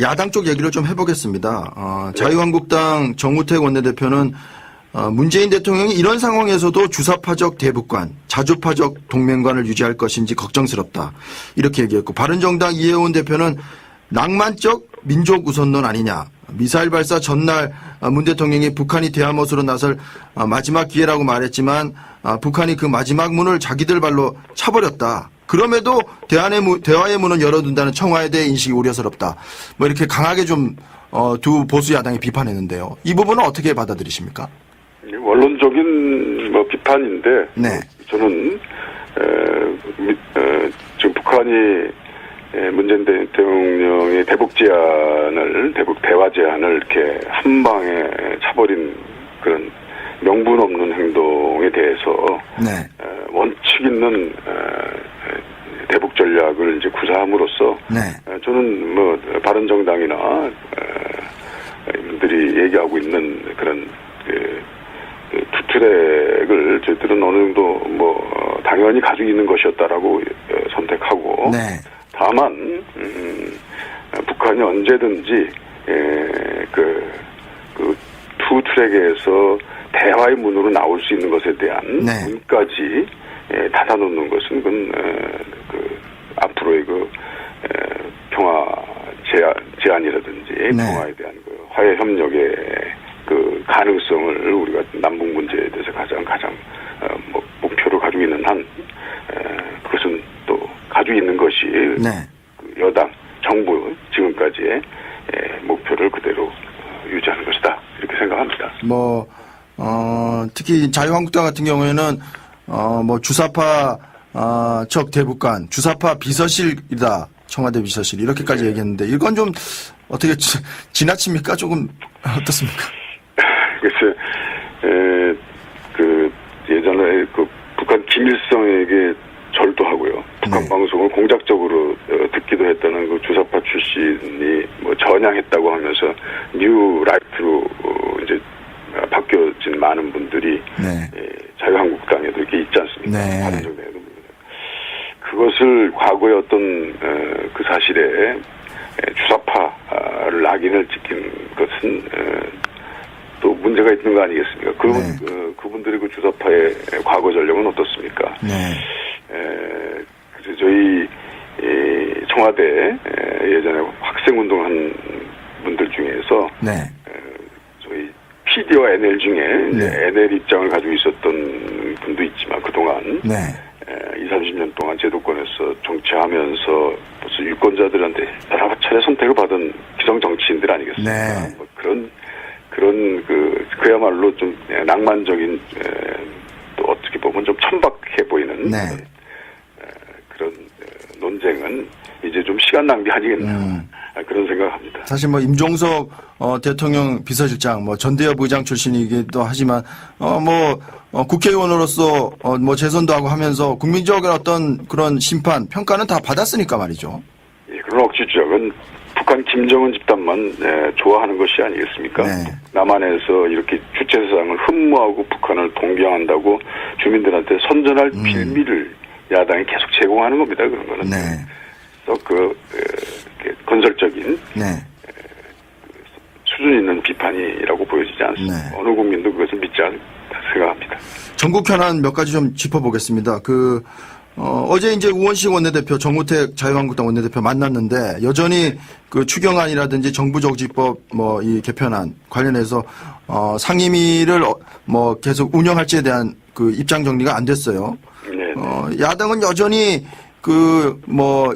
야당 쪽 얘기를 좀 해보겠습니다. 자유한국당 정우택 원내대표는 문재인 대통령이 이런 상황에서도 주사파적 대북관, 자주파적 동맹관을 유지할 것인지 걱정스럽다. 이렇게 얘기했고, 바른정당 이해원 대표는 낭만적 민족 우선론 아니냐. 미사일 발사 전날 문 대통령이 북한이 대화못으로 나설 마지막 기회라고 말했지만 북한이 그 마지막 문을 자기들 발로 차버렸다. 그럼에도 대화의 문은 열어둔다는 청와에 대해 인식이 우려스럽다. 뭐 이렇게 강하게 좀 두 보수 야당이 비판했는데요. 이 부분은 어떻게 받아들이십니까? 원론적인 비판인데 네. 저는 지금 북한이 문재인 대통령의 대북 대화 제안을 이렇게 한 방에 차버린 그런 명분 없는 행동에 대해서 네. 원칙 있는 대북 전략을 이제 구사함으로써 네. 저는 바른정당이나 이분들이 얘기하고 있는 그런 두 트랙을 저희들은 어느 정도 당연히 가지고 있는 것이었다라고 선택하고. 네. 다만 북한이 언제든지 그 투 트랙에서 대화의 문으로 나올 수 있는 것에 대한 네. 문까지 닫아놓는 것은 앞으로의 평화 제안이라든지 네. 평화에 대한 화해 협력의 가능성을 우리가 남북 문제에 대해서 가장 목표로 가지고 있는 한 그것은 또 가지고 있는 것이 네. 여당 정부 지금까지의 목표를 그대로 유지하는 것이다 이렇게 생각합니다. 특히 자유한국당 같은 경우에는 주사파 적 대북관, 주사파 비서실이다. 청와대 비서실 이렇게까지 네. 얘기했는데 이건 좀 어떻게 지나칩니까? 조금 어떻습니까? 글쎄, 예전에 북한 김일성에게 절도하고요. 북한 네. 방송을 공작적으로 듣기도 했다는 주사파 출신이 전향했다고 하면서 뉴 라이트로 이제 바뀌어진 많은 분들이 네. 자유한국당에도 이렇게 있지 않습니까? 네. 바른정당에도. 그것을 과거의 어떤 그 사실에 주사파를 낙인을 찍힌 것은 또 문제가 있는 거 아니겠습니까? 그분들의 주사파의 과거 전력은 어떻습니까? 네. 그래서 저희 청와대 예전에 학생운동한 분들 중에서 네. 저희 PD와 NL 중에 네. NL 입장을 가지고 있었던 분도 있지만 그동안 네. 20, 30년 동안 제도권에서 정치하면서 무슨 유권자들한테 여러 차례 선택을 받은 기성 정치인들 아니겠습니까? 네. 그런 그야말로 좀 낭만적인 또 어떻게 보면 좀 천박해 보이는 네. 그런 논쟁은 이제 좀 시간 낭비 아니겠나 그런 생각합니다. 사실 임종석 대통령 비서실장 전대협 의장 출신이기도 하지만 국회의원으로서 재선도 하고 하면서 국민적인 어떤 그런 심판 평가는 다 받았으니까 말이죠. 예, 그런 억지 주장은 북한 김정은 집단만 좋아하는 것이 아니겠습니까? 네. 남한에서 이렇게 주체사상을 흠모하고 북한을 동경한다고 주민들한테 선전할 빌미를 야당이 계속 제공하는 겁니다. 그런 거는. 네. 또 건설적인 네. 수준 있는 비판이라고 보여지지 않습니다. 네. 어느 국민도 그것을 믿지 않다 생각합니다. 전국 현안 몇 가지 좀 짚어보겠습니다. 어제 이제 우원식 원내대표, 정우택 자유한국당 원내대표 만났는데 여전히 추경안이라든지 정부조직법 이 개편안 관련해서 상임위를 계속 운영할지에 대한 입장 정리가 안 됐어요. 네. 야당은 여전히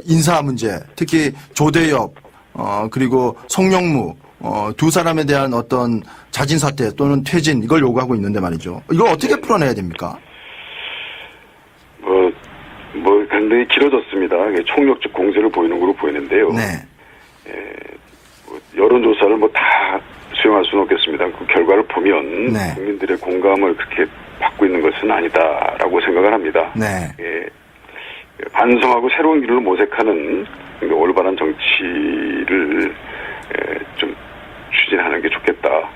인사 문제, 특히 조대엽, 그리고 송영무, 두 사람에 대한 어떤 자진 사퇴 또는 퇴진 이걸 요구하고 있는데 말이죠. 이걸 어떻게 풀어내야 됩니까? 굉장히 길어졌습니다. 총력적 공세를 보이는 걸로 보이는데요. 네. 여론조사를 다 수용할 수는 없겠습니다. 그 결과를 보면 네. 국민들의 공감을 그렇게 받고 있는 것은 아니다라고 생각을 합니다. 네. 반성하고 새로운 길로 모색하는 올바른 정치를 좀 추진하는 게 좋겠다.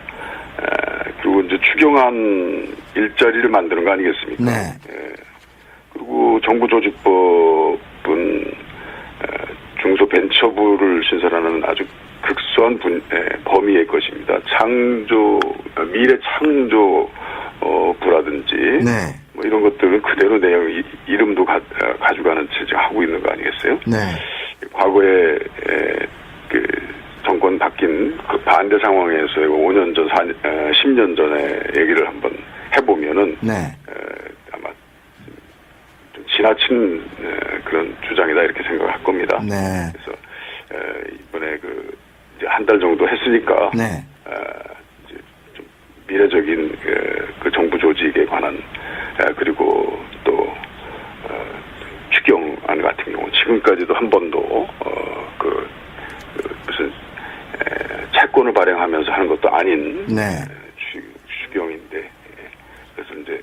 그리고 이제 추경안 일자리를 만드는 거 아니겠습니까? 네. 그리고 정부조직법은 중소벤처부를 신설하는 아주 그런 범위의 것입니다. 미래 창조 부라든지 네. 뭐 이런 것들은 그대로 내용 이름도 가져가는 체제 하고 있는 거 아니겠어요? 네. 과거에 그 정권 바뀐 그 반대 상황에서 5년 전, 10년 전에 얘기를 한번 해보면은 네. 아마 좀 지나친 그런 주장이다 이렇게 생각할 겁니다. 네. 그래서 이번에 이제 한 달 정도 했으니까 네. 이제 좀 미래적인 그 정부 조직에 관한 그리고 또 추경안 같은 경우 지금까지도 한 번도 무슨 채권을 발행하면서 하는 것도 아닌 네. 추경인데 그래서 이제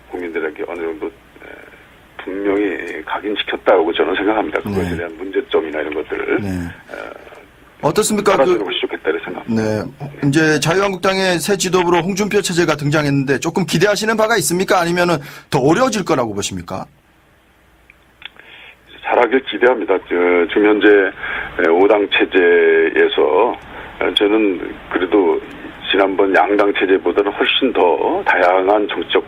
국민들에게 어느 정도 분명히 각인시켰다고 저는 생각합니다. 그것에 네. 대한 문제점이나 이런 것들을 네. 어떻습니까? 알아주는 것이 좋겠다 이렇게 생각합니다. 네. 이제 자유한국당의 새 지도부로 홍준표 체제가 등장했는데 조금 기대하시는 바가 있습니까? 아니면은 더 어려워질 거라고 보십니까? 잘하길 기대합니다. 지금 현재 5당 체제에서 저는 그래도 지난번 양당 체제보다는 훨씬 더 다양한 정치적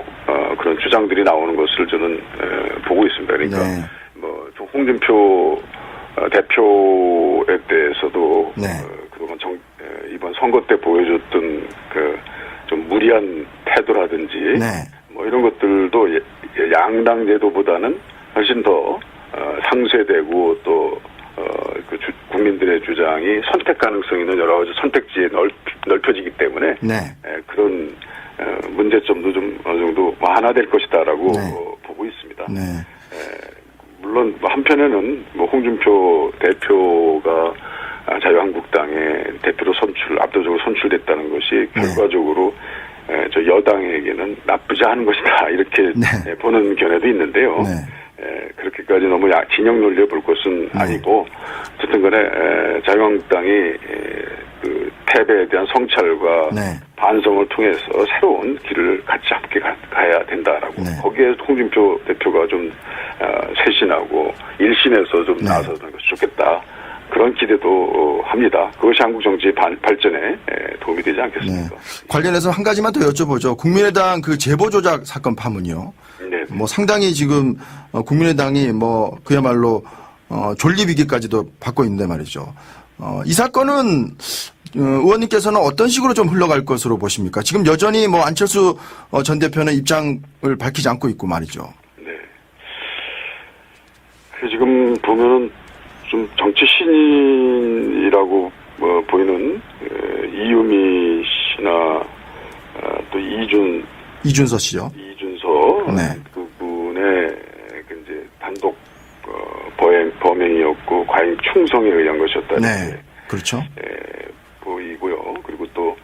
그런 주장들이 나오는 것을 저는 보고 있습니다. 그러니까 네. 뭐 홍준표 대표에 대해서도 네. 그동안 이번 선거 때 보여줬던 좀 무리한 태도라든지 네. 뭐 이런 것들도 양당 제도보다는 훨씬 더 상쇄되고 또 국민들의 주장이 선택 가능성 있는 여러 가지 선택지에 넓혀지기 때문에 네. 그런 문제점도 좀 어느 정도 완화될 것이다라고 네. 보고 있습니다. 네. 물론 한편에는 홍준표 대표가 자유한국당의 대표로 압도적으로 선출됐다는 것이 결과적으로 저 여당에게는 나쁘지 않은 것이다 이렇게 네. 보는 견해도 있는데요. 네. 그렇게까지 너무 진영 논리에 볼 것은 아니고 어쨌든 간에 자유한국당이 그 패배에 대한 성찰과 네. 반성을 통해서 새로운 길을 같이 함께 가야 된다라고 네. 거기에 홍준표 대표가 좀 쇄신하고 일신에서 좀 나서는 것이 좋겠다. 그런 기대도 합니다. 그것이 한국 정치의 발전에 도움이 되지 않겠습니까? 네. 관련해서 한 가지만 더 여쭤보죠. 국민의당 그 제보 조작 사건 파문이요. 네. 뭐 상당히 지금 국민의당이 뭐 그야말로 존립 위기까지도 받고 있는데 말이죠. 이 사건은 의원님께서는 어떤 식으로 좀 흘러갈 것으로 보십니까? 지금 여전히 뭐 안철수 전 대표는 입장을 밝히지 않고 있고 말이죠. 네. 지금 보면은 좀 정치 신인이라고 보이는 이유미 씨나 또 이준서 씨요. 이준서 네. 그분의 이제 단독 범행이었고 과잉 충성에 의한 것이었다. 네, 그렇죠. 보이고요. 그리고 또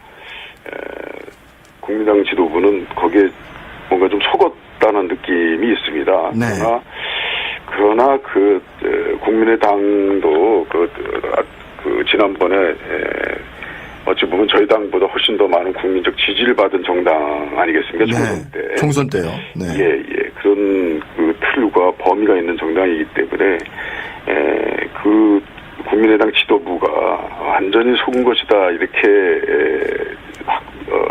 국민당 지도부는 거기에 뭔가 좀 속았다는 느낌이 있습니다. 네. 그러나 국민의당도 지난번에 어찌 보면 저희 당보다 훨씬 더 많은 국민적 지지를 받은 정당 아니겠습니까? 총선 때. 네. 총선 때요. 네. 예. 그런 틀과 범위가 있는 정당이기 때문에 그 국민의당 지도부가 완전히 속은 것이다 이렇게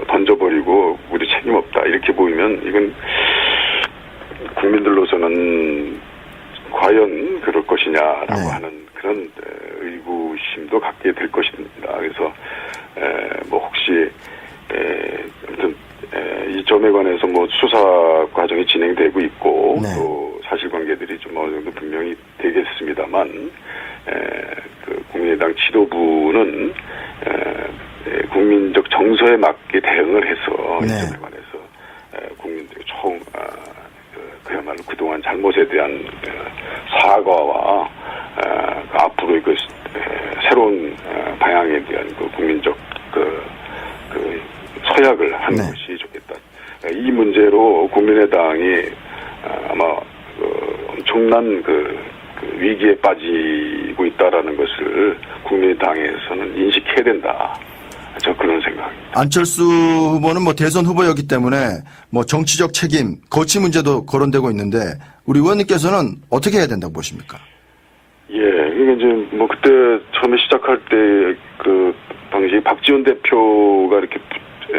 던져버리고 우리 책임 없다 이렇게 보이면 이건 국민들로서는 과연 그럴 것이냐라고 하는 그런 의구심도 갖게 될 것입니다. 그래서 뭐 혹시 아무튼 이 점에 관해서 뭐 수사 과정이 진행되고 있고 또 사실관계들이 좀 어느 정도 분명히 되겠습니다만 그 국민의당 지도부는 국민적 정서에 맞게 대응을 해서 이 점에 관해서 국민들이 총 그야말로 그동안 잘못에 대한 사과와 앞으로의 새로운 방향에 대한 국민적 서약을 하는 것이 좋겠다. 이 문제로 국민의당이 아마 엄청난 위기에 빠지고 있다라는 것을 국민의당에서는 인식해야 된다. 저 그런 생각입니다. 안철수 후보는 뭐 대선 후보였기 때문에 뭐 정치적 책임, 거치 문제도 거론되고 있는데 우리 의원님께서는 어떻게 해야 된다고 보십니까? 예, 이게 이제 뭐 그때 처음에 시작할 때 원내대표가 이렇게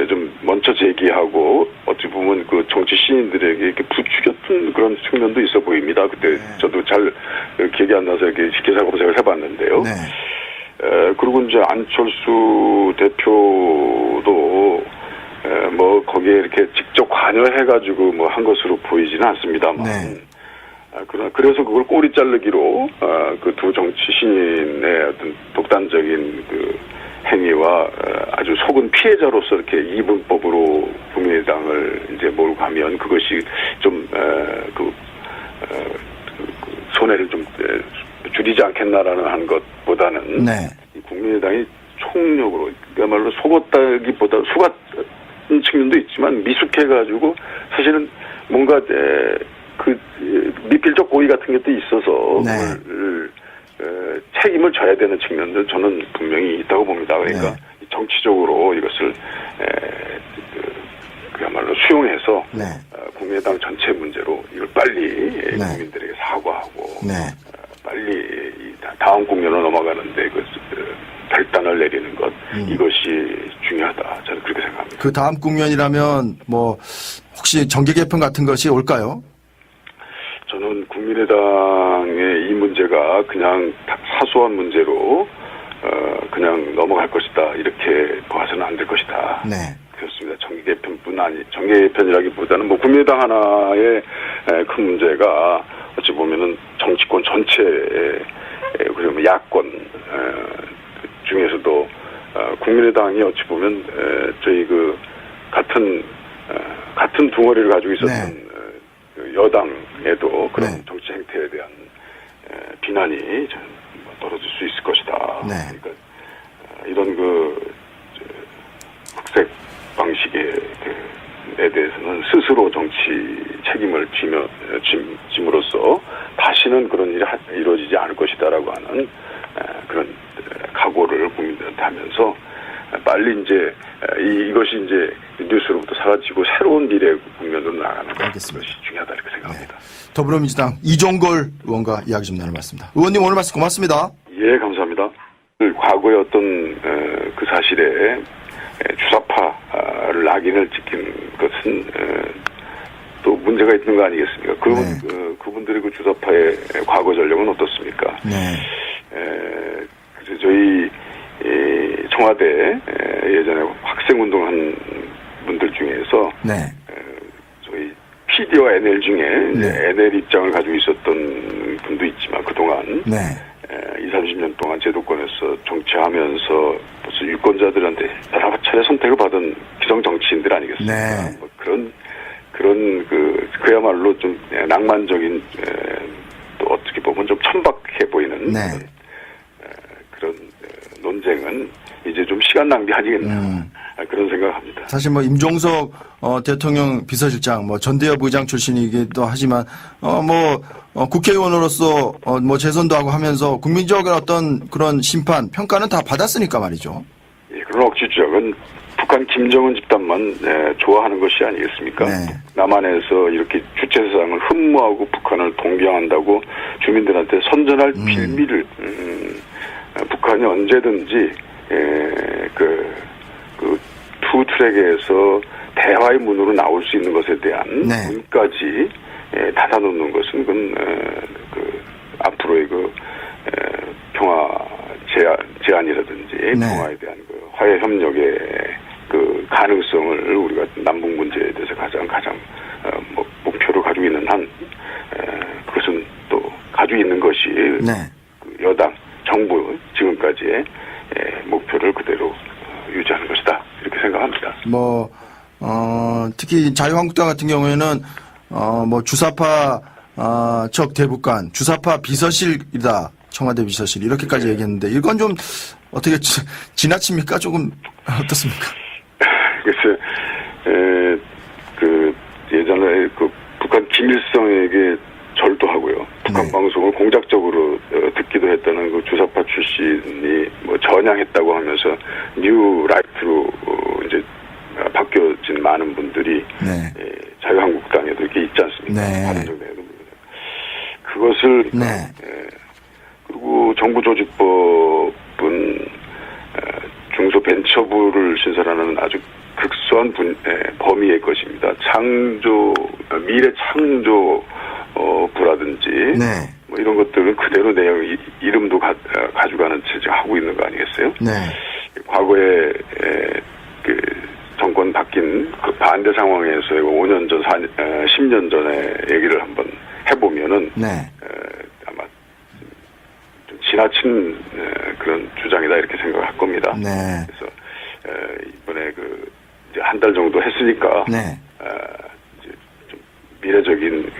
좀 먼저 제기하고 어찌 보면 그 정치 신인들에게 이렇게 부추겼던 그런 측면도 있어 보입니다. 그때 저도 잘 기억이 안 나서 이렇게 식기사 검색을 해봤는데요. 그리고 이제 안철수 대표도 뭐 거기에 이렇게 직접 관여해가지고 뭐 한 것으로 보이지는 않습니다만. 그러나 그래서 그걸 꼬리 자르기로 그 두 정치 신인의 어떤 독단적인 그 행위와 아주 속은 피해자로서 이렇게 이분법으로 국민의당을 이제 몰고 가면 그것이 좀 손해를 좀 줄이지 않겠나라는 한 것보다는 국민의당이 총력으로 그야말로 속았다기보다 속았던 측면도 있지만 미숙해가지고 사실은 뭔가 그 미필적 고의 같은 것도 있어서 그걸 책임을 져야 되는 측면도 저는 분명히 있다고 봅니다. 그러니까 정치적으로 이것을 그야말로 수용해서 국민의당 전체 문제로 이걸 빨리 국민들에게 사과하고 빨리 다음 국면으로 넘어가는데 그 결단을 내리는 것 이것이 중요하다. 저는 그렇게 생각합니다. 그 다음 국면이라면 뭐 혹시 정계 개편 같은 것이 올까요? 저는 국민의당의 이 문제가 그냥 사소한 문제로 그냥 넘어갈 것이다 이렇게 봐서는 안 될 것이다. 그렇습니다. 정계 개편이라기보다는 뭐 국민의당 하나의 큰 문제가 어찌 보면은 정치권 전체의 그러면 야권 중에서도 국민의당이 어찌 보면 저희 그 같은 둥어리를 가지고 있었던 여당에도 그런 정치 행태에 대한 비난이 떨어질 수 있을 것이다. 그러니까 이런 그 흑색 방식에 대해서는 스스로 정치 책임을 짐으로써 다시는 그런 일이 이루어지지 않을 것이다라고 하는 그런 각오를 국민들한테 하면서 빨리 이제 이것이 이제 뉴스로부터 사라지고 새로운 미래 국면으로 나가는 것이 중요하다 이렇게 생각합니다. 더불어민주당 이종걸 의원과 이야기 좀 나눠봤습니다. 의원님 오늘 말씀 고맙습니다. 예, 감사합니다. 과거의 어떤 그 사실에 주사파를 낙인을 찍힌 것은 또 문제가 있는 거 아니겠습니까? 그분들의 그 주사파의 과거 전력은 어떻습니까? 그래서 저희 청와대 예전에 학생운동한 분들 중에서 저희 PD와 NL 중에 NL 입장을 가지고 있었던 분도 있지만 그동안 20-30년 동안 제도권에서 정치하면서 무슨 유권자들한테 여러 차례 선택을 받은 기성 정치인들 아니겠습니까? 뭐 그런 그야말로 좀 낭만적인 또 어떻게 보면 좀 천박해 보이는 그런 논쟁은 이제 좀 시간 낭비 아니겠나 그런 생각을 합니다. 사실 뭐 임종석 대통령 비서실장 뭐 전대협 의장 출신이기도 하지만 국회의원으로서 뭐 재선도 하고 하면서 국민적인 어떤 그런 심판 평가는 다 받았으니까 말이죠. 예, 그런 억지 주장은 북한 김정은 집단만 좋아하는 것이 아니겠습니까? 남한에서 이렇게 주체사상을 흠모하고 북한을 동경한다고 주민들한테 선전할 빌미를 북한이 언제든지 그 투 트랙에서 대화의 문으로 나올 수 있는 것에 대한 문까지 닫아놓는 것은 앞으로의 평화 제안이라든지 평화에 대한 화해 협력의 그 가능성을 우리가 남북 문제에 대해서 가장 목표로 가지고 있는 한 그것은 또 가지고 있는 것이 그 여당 정부 지금까지의 목표를 그대로 유지하는 것이다 이렇게 생각합니다. 특히 자유한국당 같은 경우에는 주사파 적 대북관, 주사파 비서실이다. 청와대 비서실 이렇게까지 얘기했는데 이건 좀 어떻게 지나칩니까? 조금 어떻습니까? 글쎄, 예전에 북한 김일성에게 절도하고요. 북한 방송을 공작적으로 듣기도 했다는 그 주사파 출신이 전향했다고 하면서 뉴 라이트로 이제 바뀌어진 많은 분들이 자유한국당에도 이렇게 있지 않습니까? 그것을 그리고 정부조직법은 중소벤처 가처부를 신설하는 아주 극소한 범위의 것입니다. 미래 창조 부라든지 네. 뭐 이런 것들은 그대로 내용 이름도 가져가는 체제 하고 있는 거 아니겠어요? 네. 과거에 그 정권 바뀐 그 반대 상황에서 5년 전, 10년 전에 얘기를 한번 해보면은 네. 아마 좀 지나친 그런 주장이다 이렇게 생각할 겁니다. 네. 그래서 이번에 이제 한 달 정도 했으니까 네. 이제 좀 미래적인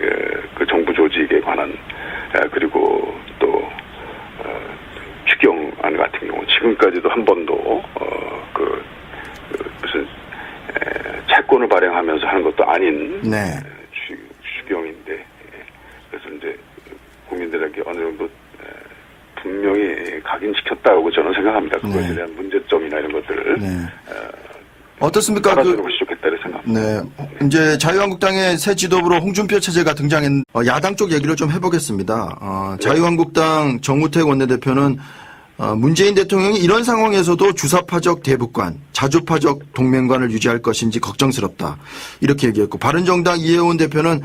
그 정부 조직에 관한 그리고 또 추경안 같은 경우 지금까지도 한 번도 무슨 채권을 발행하면서 하는 것도 아닌 네. 추경인데 그래서 이제 국민들에게 어느 정도 분명히 각인시켰다고 저는 생각합니다. 그것에 네. 대한 문제점이나 이런 것들을 네. 어떻습니까? 알아주는 것이 좋겠다고 생각합니다. 네. 이제 자유한국당의 새 지도부로 홍준표 체제가 등장했는데 야당 쪽 얘기를 좀 해보겠습니다. 자유한국당 정우택 원내대표는 문재인 대통령이 이런 상황에서도 주사파적 대북관, 자주파적 동맹관을 유지할 것인지 걱정스럽다. 이렇게 얘기했고 바른정당 이해원 대표는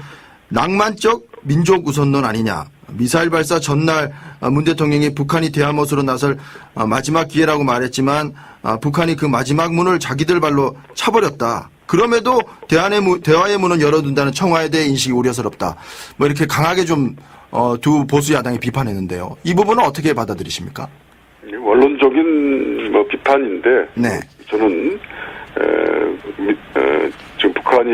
낭만적 민족 우선론 아니냐. 미사일 발사 전날 문 대통령이 북한이 대화못으로 나설 마지막 기회라고 말했지만 북한이 그 마지막 문을 자기들 발로 차버렸다. 그럼에도 대화의 문은 열어둔다는 청와에 대해 인식이 우려스럽다. 뭐 이렇게 강하게 좀 두 보수 야당이 비판했는데요. 이 부분은 어떻게 받아들이십니까? 원론적인 비판인데 네. 저는 지금 북한이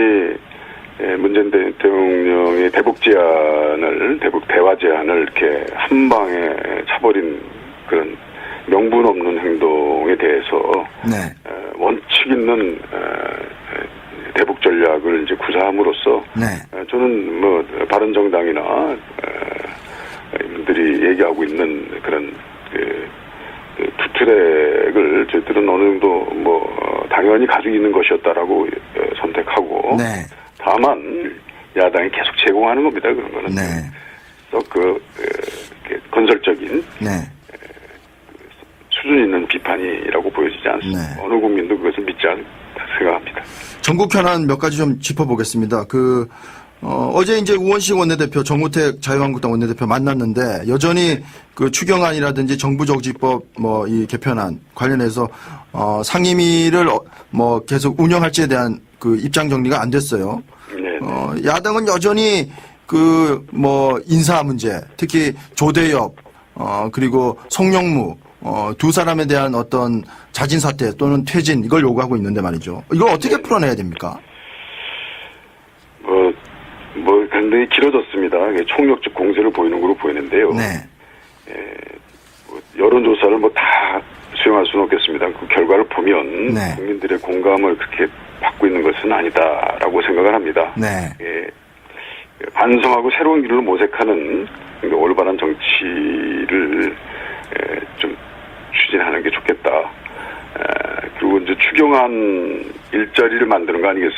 문재인 대통령의 대북 대화 제안을 이렇게 한 방에 차버린 그런 명분 없는 행동에 대해서 네. 원칙 있는 대북 전략을 이제 구사함으로써 네. 저는 바른정당이나 이분들이 얘기하고 있는 그런 투트랙을 저희들은 어느 정도 당연히 가지고 있는 것이었다라고 선택하고 네. 다만 야당이 계속 제공하는 겁니다. 그런 거는 네. 건설적인 네. 수준 있는 비판이라고 보여지지 않습니다. 네. 어느 국민도 그것을 믿지 않다 생각합니다. 전국 현안 몇 가지 좀 짚어보겠습니다. 어제 이제 우원식 원내대표, 정우택 자유한국당 원내대표 만났는데 여전히 그 추경안이라든지 정부조직법 이 개편안 관련해서 상임위를 계속 운영할지에 대한 그 입장 정리가 안 됐어요. 네. 야당은 여전히 인사 문제, 특히 조대엽, 그리고 송영무, 두 사람에 대한 어떤 자진 사퇴 또는 퇴진 이걸 요구하고 있는데 말이죠. 이걸 어떻게 풀어내야 됩니까? 굉장히 길어졌습니다. 총력적 공세를 보이는 걸로 보이는데요. 네. 여론조사를 다 수용할 수는 없겠습니다. 그 결과를 보면 네. 국민들의 공감을 그렇게 받고 있는 것은 아니다라고 생각을 합니다. 네. 반성하고 새로운 길로 모색하는 올바른 정치를 좀 추진하는 게 좋겠다. 그리고 이제 추경안 일자리를 만드는 거 아니겠습니까?